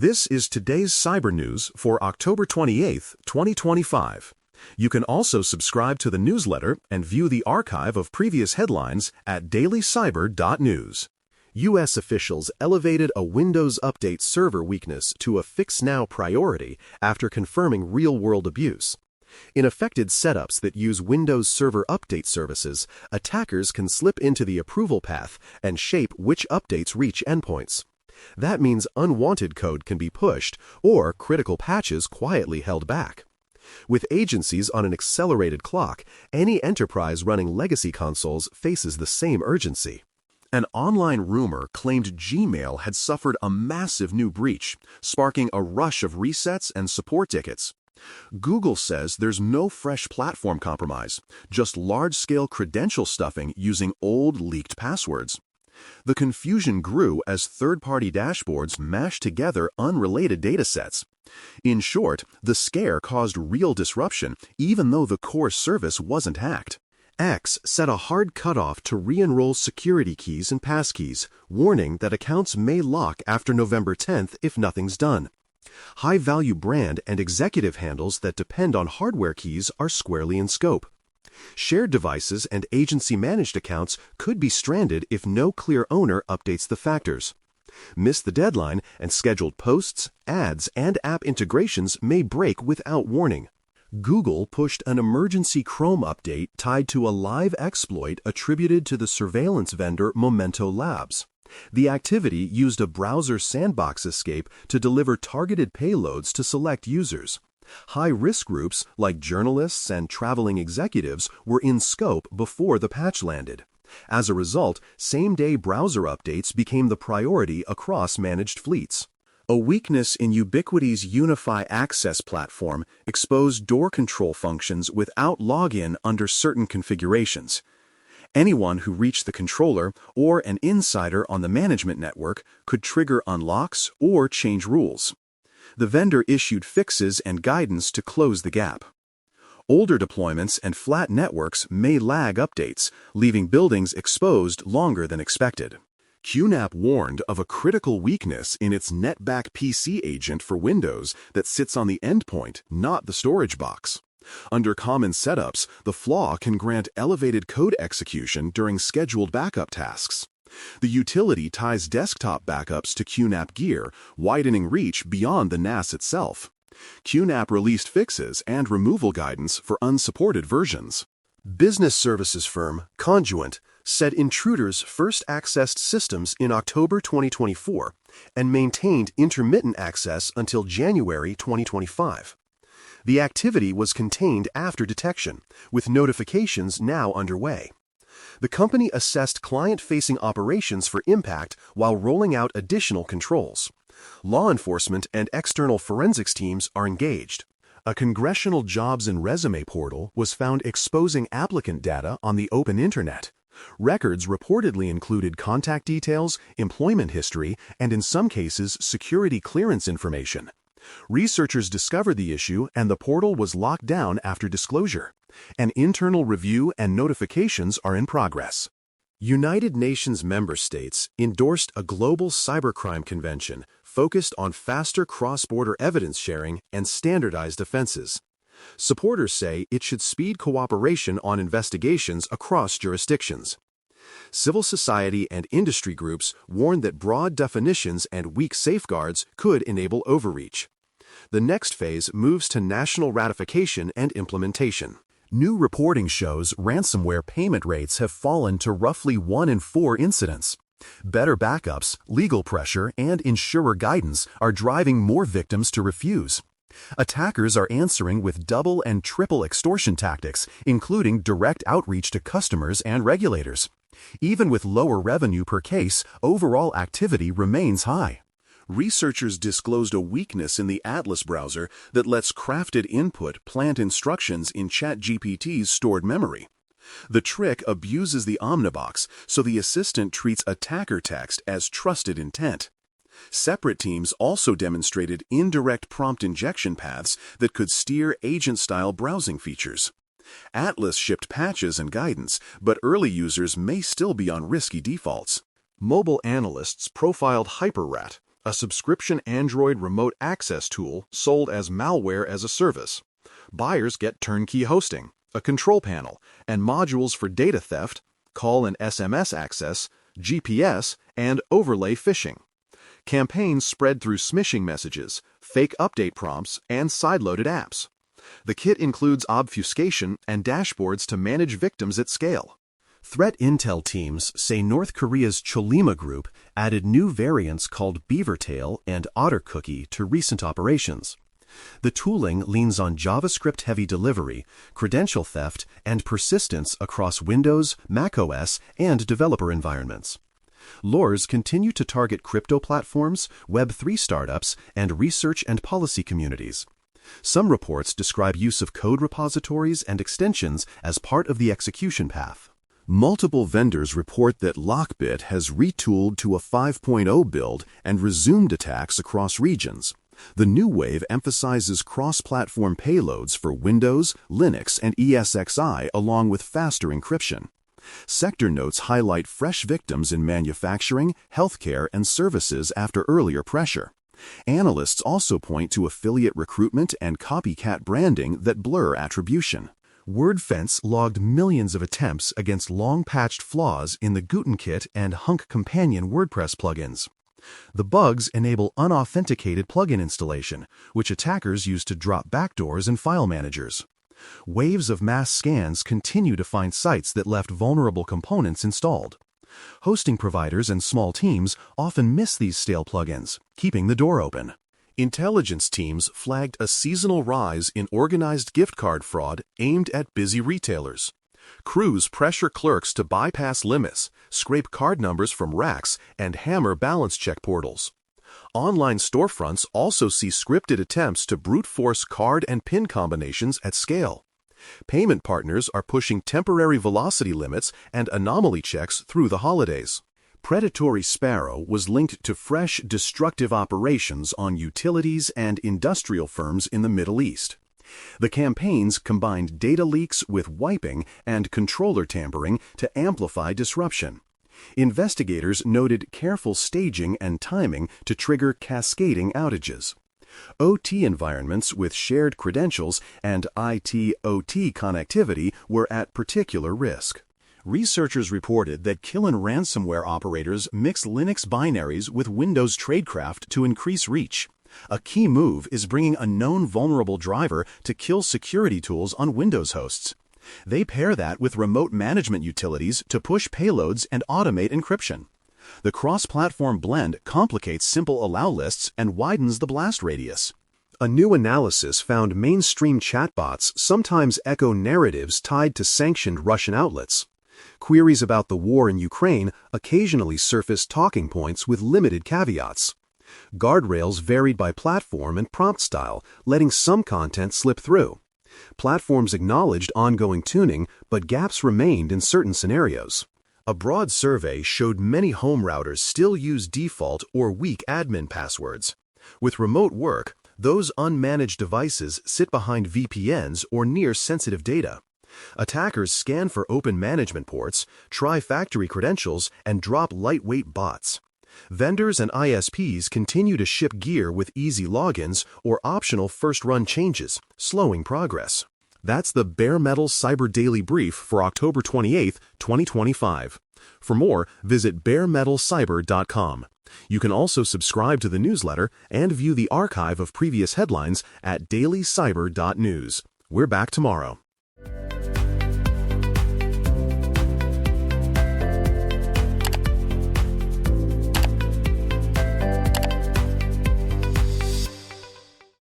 This is today's cyber news for October 28, 2025. You can also subscribe to the newsletter and view the archive of previous headlines at DailyCyber.news. U.S. officials elevated a Windows Update server weakness to a fix-now priority after confirming real-world abuse. In affected setups that use Windows Server Update services, attackers can slip into the approval path and shape which updates reach endpoints. That means unwanted code can be pushed or critical patches quietly held back. With agencies on an accelerated clock, any enterprise running legacy consoles faces the same urgency. An online rumor claimed Gmail had suffered a massive new breach, sparking a rush of resets and support tickets. Google says there's no fresh platform compromise, just large-scale credential stuffing using old leaked passwords. The confusion grew as third-party dashboards mashed together unrelated datasets. In short, the scare caused real disruption, even though the core service wasn't hacked. X set a hard cutoff to re-enroll security keys and passkeys, warning that accounts may lock after November 10th if nothing's done. High-value brand and executive handles that depend on hardware keys are squarely in scope. Shared devices and agency-managed accounts could be stranded if no clear owner updates the factors. Miss the deadline, and scheduled posts, ads, and app integrations may break without warning. Google pushed an emergency Chrome update tied to a live exploit attributed to the surveillance vendor Momento Labs. The activity used a browser sandbox escape to deliver targeted payloads to select users. High-risk groups, like journalists and traveling executives, were in scope before the patch landed. As a result, same-day browser updates became the priority across managed fleets. A weakness in Ubiquiti's Unify Access platform exposed door control functions without login under certain configurations. Anyone who reached the controller or an insider on the management network could trigger unlocks or change rules. The vendor issued fixes and guidance to close the gap. Older deployments and flat networks may lag updates, leaving buildings exposed longer than expected. QNAP warned of a critical weakness in its NetBack PC agent for Windows that sits on the endpoint, not the storage box. Under common setups, the flaw can grant elevated code execution during scheduled backup tasks. The utility ties desktop backups to QNAP gear, widening reach beyond the NAS itself. QNAP released fixes and removal guidance for unsupported versions. Business services firm Conduent said intruders first accessed systems in October 2024 and maintained intermittent access until January 2025. The activity was contained after detection, with notifications now underway. The company assessed client-facing operations for impact while rolling out additional controls. Law enforcement and external forensics teams are engaged. A congressional jobs and resume portal was found exposing applicant data on the open internet. Records reportedly included contact details, employment history, and in some cases, security clearance information. Researchers discovered the issue and the portal was locked down after disclosure. An internal review and notifications are in progress. United Nations member states endorsed a global cybercrime convention focused on faster cross-border evidence sharing and standardized offenses. Supporters say it should speed cooperation on investigations across jurisdictions. Civil society and industry groups warn that broad definitions and weak safeguards could enable overreach. The next phase moves to national ratification and implementation. New reporting shows ransomware payment rates have fallen to roughly 1 in 4 incidents. Better backups, legal pressure, and insurer guidance are driving more victims to refuse. Attackers are answering with double and triple extortion tactics, including direct outreach to customers and regulators. Even with lower revenue per case, overall activity remains high. Researchers disclosed a weakness in the Atlas browser that lets crafted input plant instructions in ChatGPT's stored memory. The trick abuses the omnibox, so the assistant treats attacker text as trusted intent. Separate teams also demonstrated indirect prompt injection paths that could steer agent-style browsing features. Atlas shipped patches and guidance, but early users may still be on risky defaults. Mobile analysts profiled HyperRat, a subscription Android remote access tool sold as malware as a service. Buyers get turnkey hosting, a control panel, and modules for data theft, call and SMS access, GPS, and overlay phishing. Campaigns spread through smishing messages, fake update prompts, and sideloaded apps. The kit includes obfuscation and dashboards to manage victims at scale. Threat intel teams say North Korea's Cholima group added new variants called Beavertail and Ottercookie to recent operations. The tooling leans on JavaScript-heavy delivery, credential theft, and persistence across Windows, macOS, and developer environments. Lures continue to target crypto platforms, Web3 startups, and research and policy communities. Some reports describe use of code repositories and extensions as part of the execution path. Multiple vendors report that LockBit has retooled to a 5.0 build and resumed attacks across regions. The new wave emphasizes cross-platform payloads for Windows, Linux, and ESXi along with faster encryption. Sector notes highlight fresh victims in manufacturing, healthcare, and services after earlier pressure. Analysts also point to affiliate recruitment and copycat branding that blur attribution. WordFence logged millions of attempts against long-patched flaws in the Gutenkit and Hunk Companion WordPress plugins. The bugs enable unauthenticated plugin installation, which attackers use to drop backdoors and file managers. Waves of mass scans continue to find sites that left vulnerable components installed. Hosting providers and small teams often miss these stale plugins, keeping the door open. Intelligence teams flagged a seasonal rise in organized gift card fraud aimed at busy retailers. Crews pressure clerks to bypass limits, scrape card numbers from racks, and hammer balance check portals. Online storefronts also see scripted attempts to brute force card and PIN combinations at scale. Payment partners are pushing temporary velocity limits and anomaly checks through the holidays. Predatory Sparrow was linked to fresh, destructive operations on utilities and industrial firms in the Middle East. The campaigns combined data leaks with wiping and controller tampering to amplify disruption. Investigators noted careful staging and timing to trigger cascading outages. OT environments with shared credentials and IT-OT connectivity were at particular risk. Researchers reported that Qilin ransomware operators mix Linux binaries with Windows tradecraft to increase reach. A key move is bringing a known vulnerable driver to kill security tools on Windows hosts. They pair that with remote management utilities to push payloads and automate encryption. The cross-platform blend complicates simple allow lists and widens the blast radius. A new analysis found mainstream chatbots sometimes echo narratives tied to sanctioned Russian outlets. Queries about the war in Ukraine occasionally surface talking points with limited caveats. Guardrails varied by platform and prompt style, letting some content slip through. Platforms acknowledged ongoing tuning, but gaps remained in certain scenarios. A broad survey showed many home routers still use default or weak admin passwords. With remote work, those unmanaged devices sit behind VPNs or near sensitive data. Attackers scan for open management ports, try factory credentials, and drop lightweight bots. Vendors and ISPs continue to ship gear with easy logins or optional first-run changes, slowing progress. That's the Bare Metal Cyber Daily Brief for October 28, 2025. For more, visit baremetalcyber.com. You can also subscribe to the newsletter and view the archive of previous headlines at DailyCyber.news. We're back tomorrow.